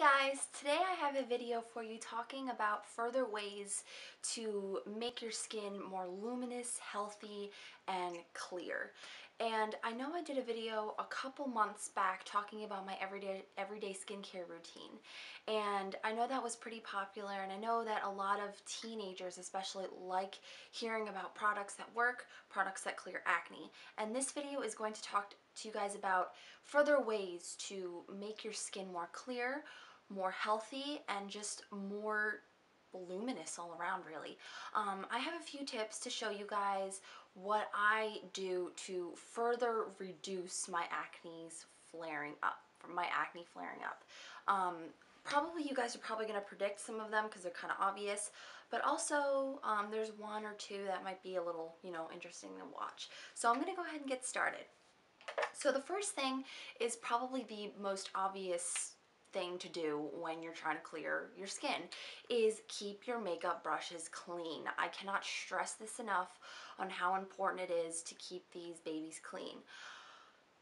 guys, today I have a video for you talking about further ways to make your skin more luminous, healthy, and clear. And I know I did a video a couple months back talking about my everyday skincare routine. And I know that was pretty popular, and I know that a lot of teenagers especially like hearing about products that work, products that clear acne. And this video is going to talk to you guys about further ways to make your skin more clear, more healthy, and just more luminous all around, really. I have a few tips to show you guys what I do to further reduce my acne flaring up. Probably you guys are probably going to predict some of them because they're kind of obvious, but also there's one or two that might be a little, interesting to watch. So I'm going to go ahead and get started. So the first thing is probably the most obvious thing to do when you're trying to clear your skin is keep your makeup brushes clean. I cannot stress this enough on how important it is to keep these babies clean.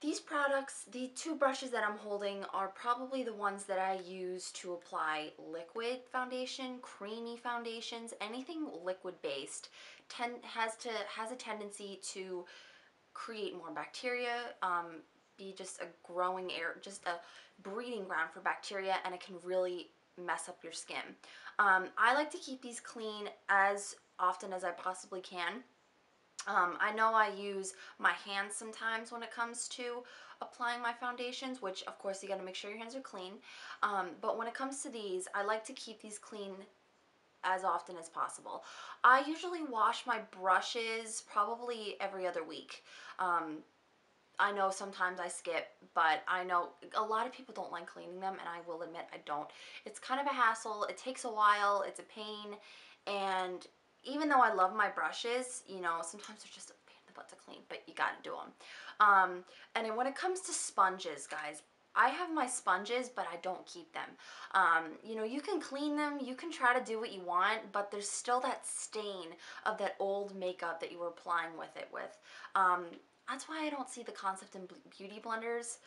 These products, the two brushes that I'm holding, are probably the ones that I use to apply liquid foundation, creamy foundations. Anything liquid based has a tendency to create more bacteria, be just a growing just a breeding ground for bacteria, and it can really mess up your skin. I like to keep these clean as often as I possibly can. I know I use my hands sometimes when it comes to applying my foundations, which of course you got to make sure your hands are clean. But when it comes to these, I like to keep these clean as often as possible. I usually wash my brushes probably every other week. I know sometimes I skip, but I know a lot of people don't like cleaning them, and I will admit I don't. It's kind of a hassle. It takes a while. It's a pain. And even though I love my brushes, sometimes they're just a pain in the butt to clean, but you gotta do them. And then when it comes to sponges, guys, I have my sponges, but I don't keep them. You can clean them, you can try to do what you want, but there's still that stain of that old makeup that you were applying with it with. That's why I don't see the concept in beauty blenders.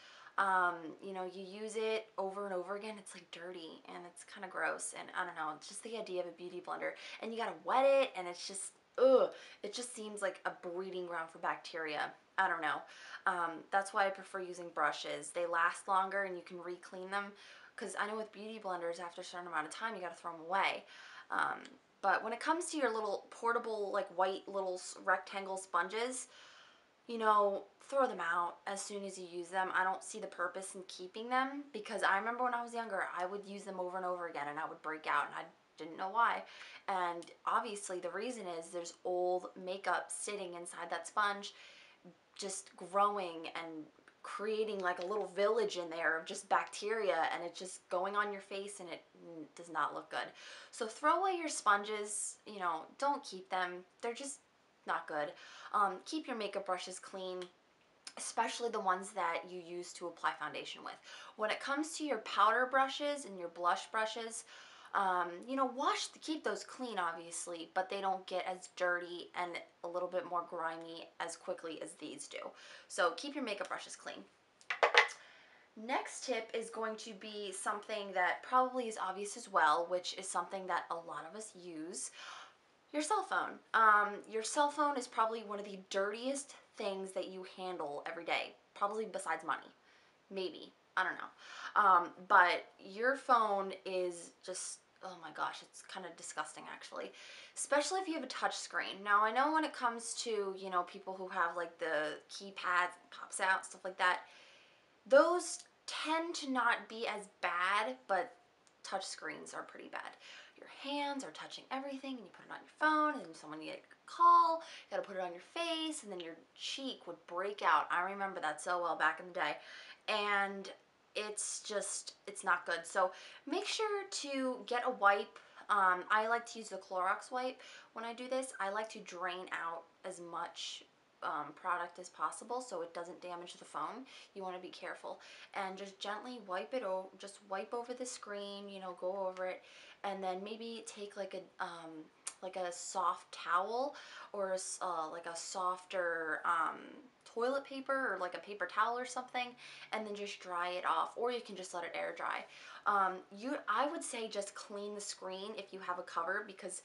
You use it over and over again, it's like dirty and it's kind of gross, and I don't know, it's just the idea of a beauty blender, and you gotta wet it, and it's just, ugh, it just seems like a breeding ground for bacteria. I don't know. That's why I prefer using brushes. They last longer and you can re-clean them, because I know with beauty blenders, after a certain amount of time, you gotta throw them away. But when it comes to your little portable, like white little rectangle sponges, throw them out as soon as you use them. I don't see the purpose in keeping them, because I remember when I was younger, I would use them over and over again and I would break out, and I didn't know why. And obviously the reason is there's old makeup sitting inside that sponge, just growing and creating like a little village in there of just bacteria, and it's just going on your face, and it does not look good. So throw away your sponges, don't keep them. They're just not good. Keep your makeup brushes clean, especially the ones that you use to apply foundation with. When it comes to your powder brushes and your blush brushes, keep those clean obviously, but they don't get as dirty and a little bit more grimy as quickly as these do. So keep your makeup brushes clean. Next tip is going to be something that probably is obvious as well, which is something that a lot of us use. Your cell phone. Your cell phone is probably one of the dirtiest things that you handle every day, probably besides money. Maybe. I don't know. But your phone is just, oh my gosh, it's kind of disgusting actually. Especially if you have a touch screen. Now I know when it comes to, people who have like the keypads, pops out, stuff like that, those tend to not be as bad, but touch screens are pretty bad. Your hands are touching everything, and you put it on your phone, and someone you get a call, you gotta put it on your face, and then your cheek would break out. I remember that so well back in the day, and it's not good. So make sure to get a wipe. I like to use the Clorox wipe when I do this. I like to drain out as much product as possible so it doesn't damage the phone. You want to be careful, and just gently wipe it over, just wipe over the screen, go over it, and then maybe take like a soft towel, or like a softer toilet paper or like a paper towel or something, and then just dry it off, or you can just let it air dry. I would say just clean the screen if you have a cover, because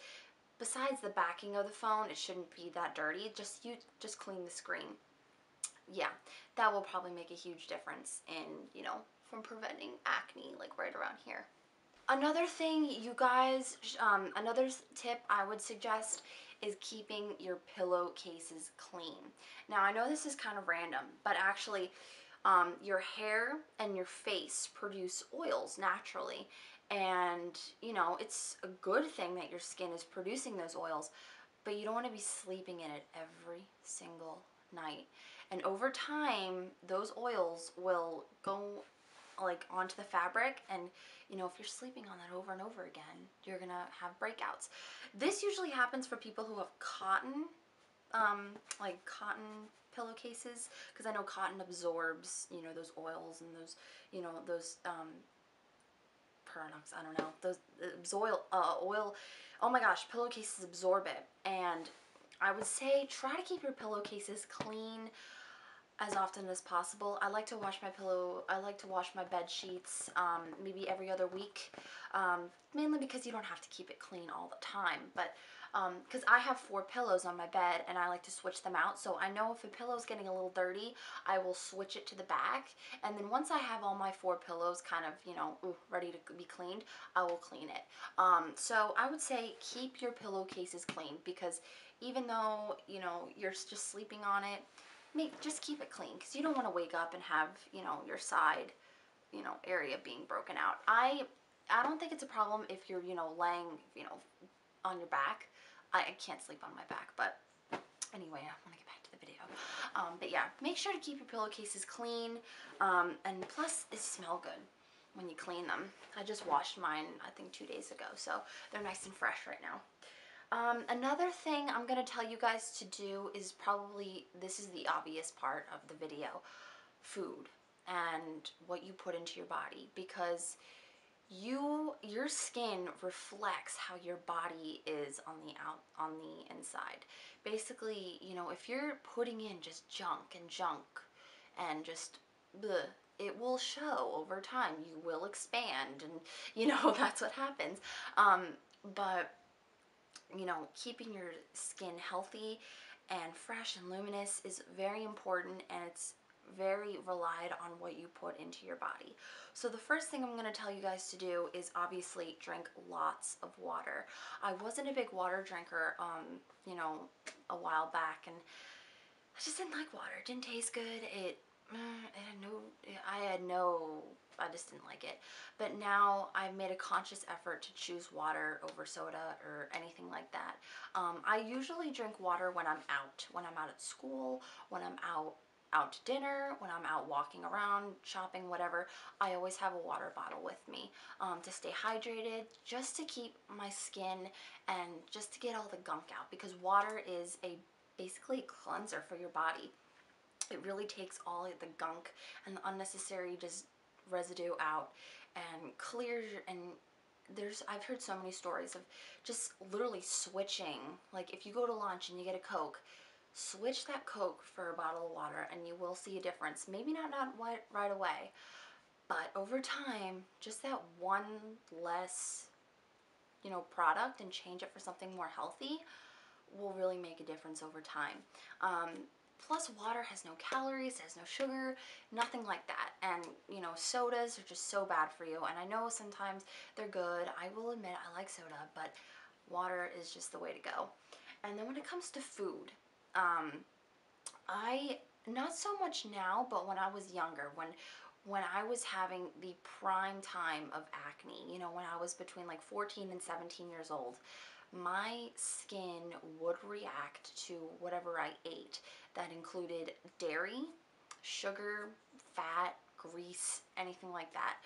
besides the backing of the phone, it shouldn't be that dirty. Just clean the screen. Yeah, that will probably make a huge difference in, from preventing acne, like right around here. Another thing, you guys, another tip I would suggest is keeping your pillowcases clean. Now, I know this is kind of random, but actually, your hair and your face produce oils naturally. And, it's a good thing that your skin is producing those oils, but you don't want to be sleeping in it every single night. And over time, those oils will go like onto the fabric, and if you're sleeping on that over and over again, you're gonna have breakouts. This usually happens for people who have cotton, like cotton pillowcases, because I know cotton absorbs, those oils and those products, I don't know, those oil. Oh my gosh, pillowcases absorb it. And I would say try to keep your pillowcases clean as often as possible. I like to wash my bed sheets maybe every other week, mainly because you don't have to keep it clean all the time, but because I have 4 pillows on my bed and I like to switch them out, so I know if a pillow is getting a little dirty, I will switch it to the back, and then once I have all my 4 pillows kind of, ready to be cleaned, I will clean it. So I would say keep your pillowcases clean, because even though, you're just sleeping on it, just keep it clean, because you don't want to wake up and have, your side, area being broken out. I don't think it's a problem if you're, laying, on your back. I can't sleep on my back, but anyway, I want to get back to the video. But yeah, make sure to keep your pillowcases clean, and plus they smell good when you clean them. I just washed mine, I think 2 days ago, so they're nice and fresh right now. Another thing I'm going to tell you guys to do is probably, this is the obvious part of the video, food and what you put into your body, because your skin reflects how your body is on the inside. Basically, if you're putting in just junk and just bleh, it will show over time. You will expand, and that's what happens. But keeping your skin healthy and fresh and luminous is very important, and it's very relied on what you put into your body. So the first thing I'm going to tell you guys to do is obviously drink lots of water. I wasn't a big water drinker, a while back, and I just didn't like water. It didn't taste good. I just didn't like it. But now I've made a conscious effort to choose water over soda or anything like that. I usually drink water when I'm out at school, when I'm out to dinner, when I'm out walking around, shopping, whatever. I always have a water bottle with me to stay hydrated, just to keep my skin and just to get all the gunk out, because water is basically a cleanser for your body. It really takes all the gunk and the unnecessary just residue out and clears and I've heard so many stories of just literally switching. Like if you go to lunch and you get a Coke, switch that Coke for a bottle of water and you will see a difference. Maybe not right away, but over time, just that one less, product, and change it for something more healthy will really make a difference over time. Plus, water has no calories, has no sugar, nothing like that. And, sodas are just so bad for you. And I know sometimes they're good. I will admit I like soda, but water is just the way to go. And then when it comes to food, not so much now, but when I was younger, when I was having the prime time of acne, when I was between like 14 and 17 years old, my skin would react to whatever I ate. That included dairy, sugar, fat, grease, anything like that.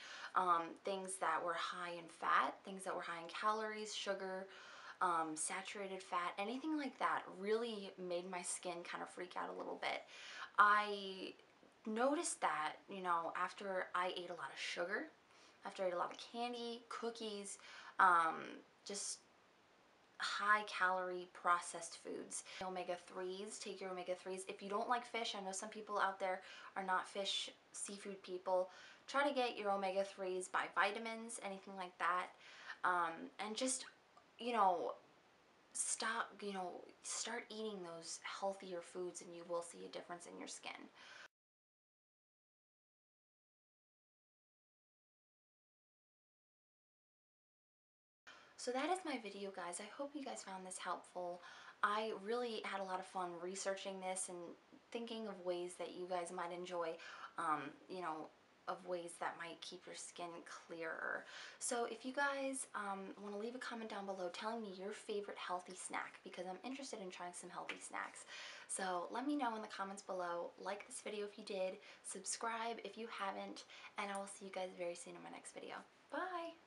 Things that were high in fat, things that were high in calories, sugar, saturated fat, anything like that really made my skin kind of freak out a little bit. I noticed that, after I ate a lot of sugar, after I ate a lot of candy, cookies, just high calorie processed foods. Omega-3s, take your omega-3s. If you don't like fish, I know some people out there are not fish, seafood people. Try to get your omega-3s by vitamins, anything like that. And just, you know, start eating those healthier foods and you will see a difference in your skin. So that is my video, guys. I hope you guys found this helpful. I really had a lot of fun researching this and thinking of ways that you guys might enjoy, you know, of ways that might keep your skin clearer. So if you guys want to leave a comment down below telling me your favorite healthy snack, because I'm interested in trying some healthy snacks. So let me know in the comments below. Like this video if you did, subscribe if you haven't, and I will see you guys very soon in my next video. Bye!